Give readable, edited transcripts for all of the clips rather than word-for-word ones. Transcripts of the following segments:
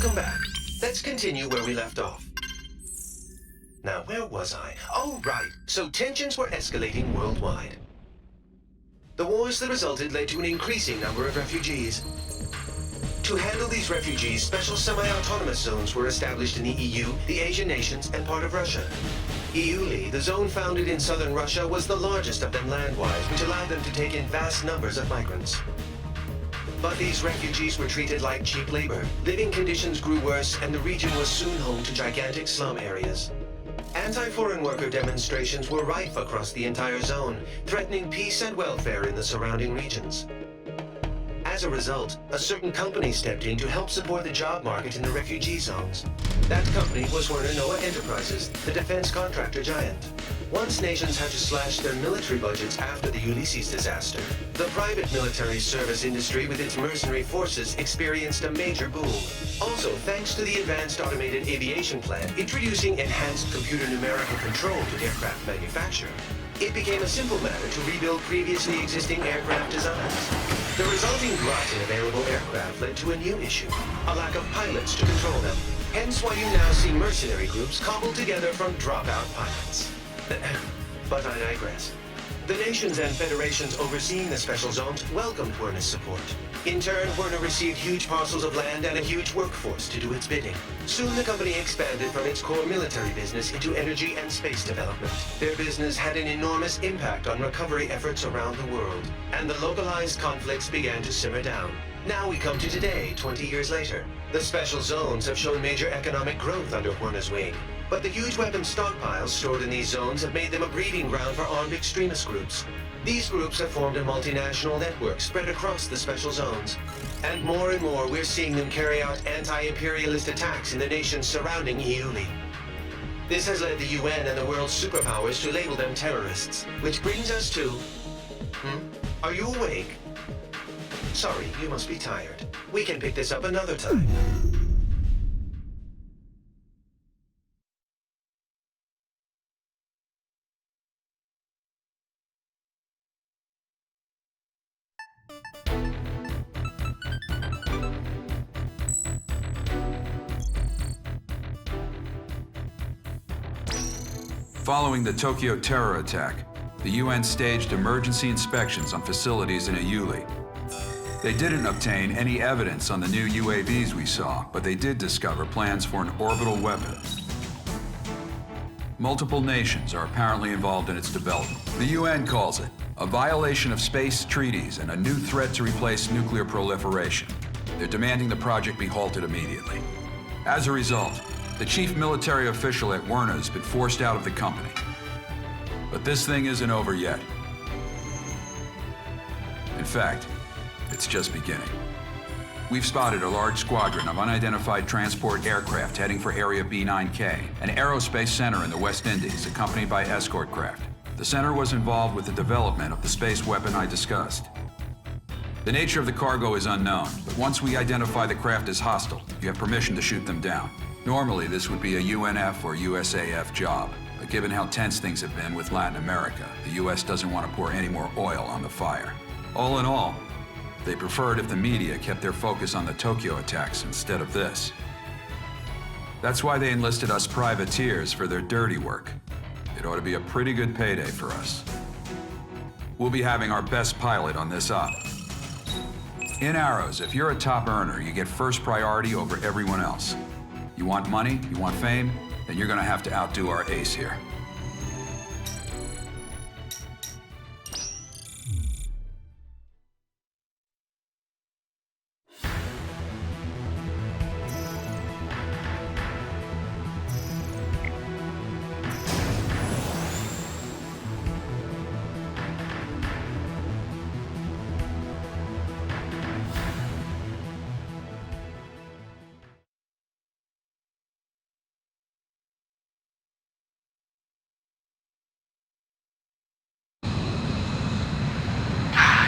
Welcome back. Let's continue where we left off. Now, where was I? Oh, right. So tensions were escalating worldwide. The wars that resulted led to an increasing number of refugees. To handle these refugees, special semi-autonomous zones were established in the EU, the Asian nations, and part of Russia. EULI, the zone founded in southern Russia, was the largest of them land-wise, which allowed them to take in vast numbers of migrants. But these refugees were treated like cheap labor. Living conditions grew worse, and the region was soon home to gigantic slum areas. Anti-foreign worker demonstrations were rife across the entire zone, threatening peace and welfare in the surrounding regions. As a result, a certain company stepped in to help support the job market in the refugee zones. That company was Werner Noah Enterprises, the defense contractor giant. Once nations had to slash their military budgets after the Ulysses disaster, the private military service industry with its mercenary forces experienced a major boom. Also, thanks to the Advanced Automated Aviation Plan introducing enhanced computer numerical control to aircraft manufacture, it became a simple matter to rebuild previously existing aircraft designs. The resulting glut in available aircraft led to a new issue, a lack of pilots to control them. Hence why you now see mercenary groups cobbled together from dropout pilots. But I digress. The nations and federations overseeing the special zones welcomed Werner's support. In turn, Werner received huge parcels of land and a huge workforce to do its bidding. Soon the company expanded from its core military business into energy and space development. Their business had an enormous impact on recovery efforts around the world, and the localized conflicts began to simmer down. Now we come to today, 20 years later. The special zones have shown major economic growth under Werner's wing. But the huge weapons stockpiles stored in these zones have made them a breeding ground for armed extremist groups. These groups have formed a multinational network spread across the special zones. And more we're seeing them carry out anti-imperialist attacks in the nations surrounding EULI. This has led the UN and the world's superpowers to label them terrorists. Which brings us to... Are you awake? Sorry, you must be tired. We can pick this up another time. Following the Tokyo terror attack, the UN staged emergency inspections on facilities in EULI. They didn't obtain any evidence on the new UAVs we saw, but they did discover plans for an orbital weapon. Multiple nations are apparently involved in its development. The UN calls it a violation of space treaties and a new threat to replace nuclear proliferation. They're demanding the project be halted immediately. As a result, the chief military official at Werner has been forced out of the company. But this thing isn't over yet. In fact, it's just beginning. We've spotted a large squadron of unidentified transport aircraft heading for Area B9K, an aerospace center in the West Indies, accompanied by escort craft. The center was involved with the development of the space weapon I discussed. The nature of the cargo is unknown, but once we identify the craft as hostile, you have permission to shoot them down. Normally, this would be a UNF or USAF job, but given how tense things have been with Latin America, the US doesn't want to pour any more oil on the fire. All in all, they preferred if the media kept their focus on the Tokyo attacks instead of this. That's why they enlisted us privateers for their dirty work. It ought to be a pretty good payday for us. We'll be having our best pilot on this op. In Arrows, if you're a top earner, you get first priority over everyone else. You want money, you want fame, then you're gonna have to outdo our ace here.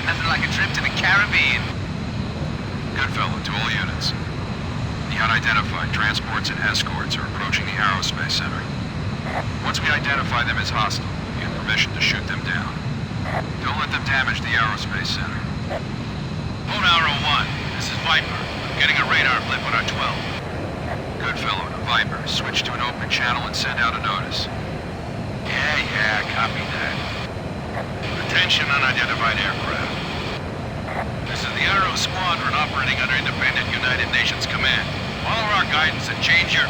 Nothing like a trip to the Caribbean. Good fellow to all units. The unidentified transports and escorts are approaching the aerospace center. Once we identify them as hostile, you have permission to shoot them down. Don't let them damage the aerospace center. Lone Arrow 1, this is Viper. I'm getting a radar blip on our 12. Goodfellow to Viper. Switch to an open channel and send out a notice. Yeah, copy that. Attention unidentified aircraft. This is the Arrow Squadron operating under independent United Nations command. Follow our guidance and change your...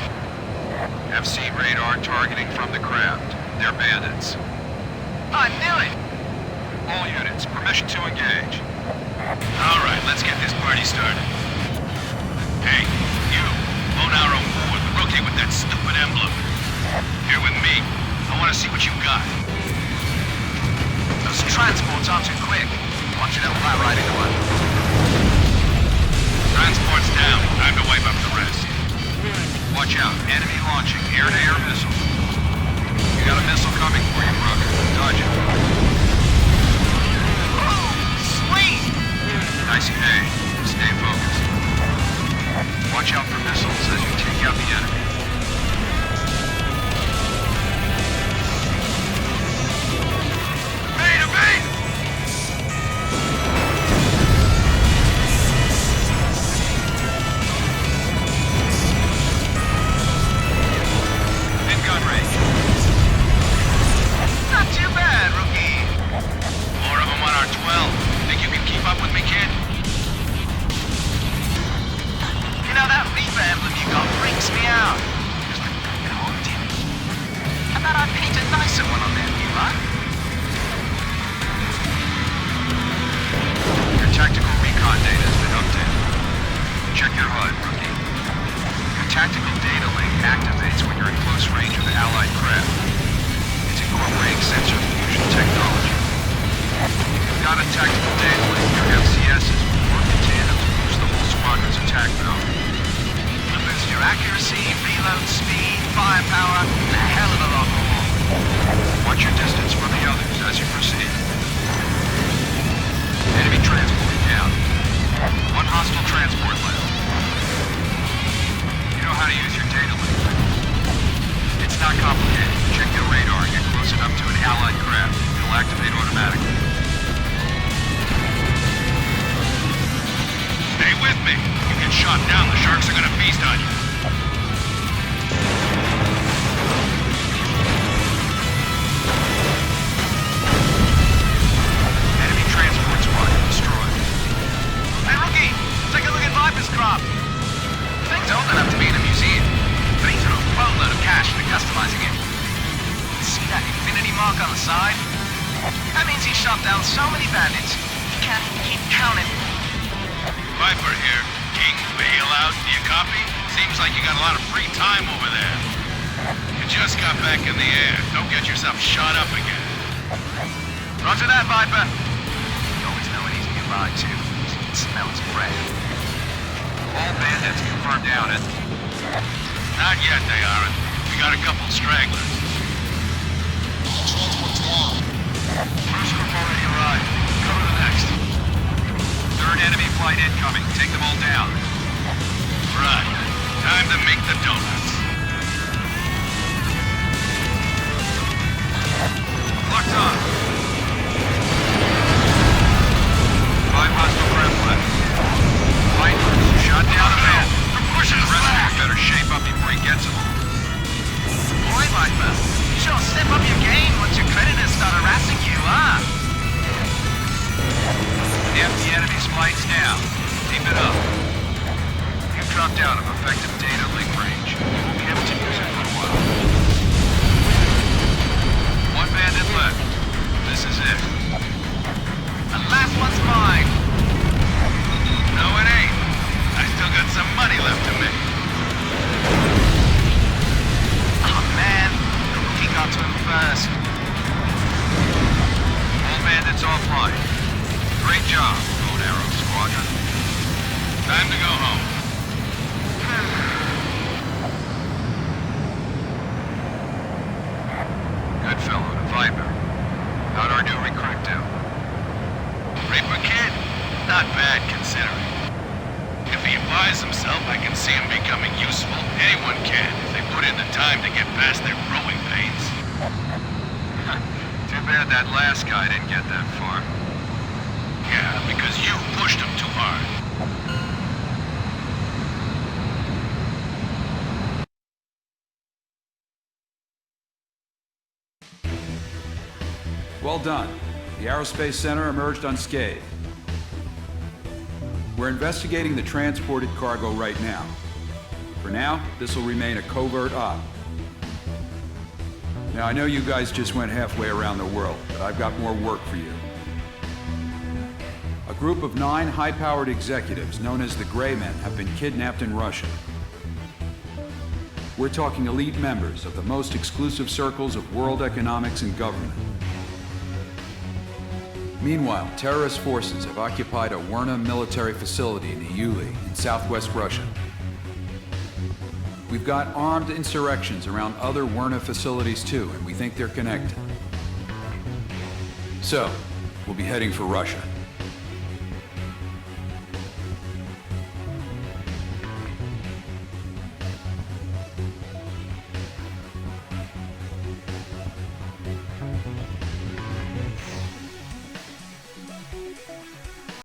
FC radar targeting from the craft. They're bandits. I knew it! All units, permission to engage. All right, let's get this party started. Hey, you, Lone Arrow forward, rotate with that stupid emblem. Here with me. I want to see what you got. Those transports aren't too quick. I want you to fly right into one. Transport's down. Time to wipe up the rest. Watch out. Enemy launching air-to-air missiles. You got a missile coming for you, Brooke. Dodge it. Oh, sweet! Nicey day. Stay focused. Watch out for missiles as you take out the enemy. In gun range. Not too bad, rookie. More of them on our 12. Think you can keep up with me, kid? You know, that Reaper emblem you got freaks me out. It's like fucking haunted. How about I paint a nicer one on there, you right? Your tactical recon data has been updated. Check your HUD, rookie. Your tactical data link activates when you're in close range of the Allied craft. It's incorporating sensor fusion technology. If you've got a tactical data link, your FCSs will work in tandem to boost the whole squadron's attack power. It'll boost your accuracy, reload speed, firepower, and a hell of a lot more. Watch your distance from the others as you proceed. Enemy transport down. One hostile transport left. You know how to use your data link. It's not complicated. Check your radar and get close enough to an Allied craft. It'll activate automatically. Stay with me. You get shot down, the sharks are gonna feast on you. Enemy transport squadron destroyed. Hey, rookie! Take a look at Viper's crop. The thing's old enough to be in a museum, but he's threw a boatload of cash into customizing it. See that infinity mark on the side? That means he shot down so many bandits, he can't even keep counting. Viper here. King, bail out. Do you copy? Seems like you got a lot of free time over there. You just got back in the air. Don't get yourself shot up again. Roger that, Viper. You always know when he's nearby, too. You can smell his breath. All bandits confirmed down it. Not yet, they aren't. We got a couple stragglers. Transport's down. First group already arrived. Cover the next. Third enemy flight incoming. Take them all down. Right. Time to make the donuts. Locked on. 5 hostile craft left. Flight shot down a man. They're pushing The us rest of back. you better shape up before he gets them. Boy, Viper, you sure step up your game once your creditors start harassing you, huh? If the enemy's flight's down, keep it up. You've dropped out of effective data link range. You won't be able to use it for a while. One bandit left. This is it. The last one's mine. No, it ain't. I still got some money left to make. Oh, man. The rookie got to him first. All bandits offline. Great job, Lone Arrow Squadron. Time to go home. Goodfellow to Viper. How'd our new recruit do? Reaper kid? Not bad, considering. If he applies himself, I can see him becoming useful. Anyone can, if they put in the time to get past their growing pains. Too bad that last guy didn't get that far. Yeah, because you pushed him too hard. all done. The Aerospace Center emerged unscathed. We're investigating the transported cargo right now. For now, this will remain a covert op. Now, I know you guys just went halfway around the world, but I've got more work for you. A group of 9 high-powered executives known as the Gray Men have been kidnapped in Russia. We're talking elite members of the most exclusive circles of world economics and government. Meanwhile, terrorist forces have occupied a Werna military facility in the Uli in southwest Russia. We've got armed insurrections around other Werna facilities too, and we think they're connected. So, we'll be heading for Russia.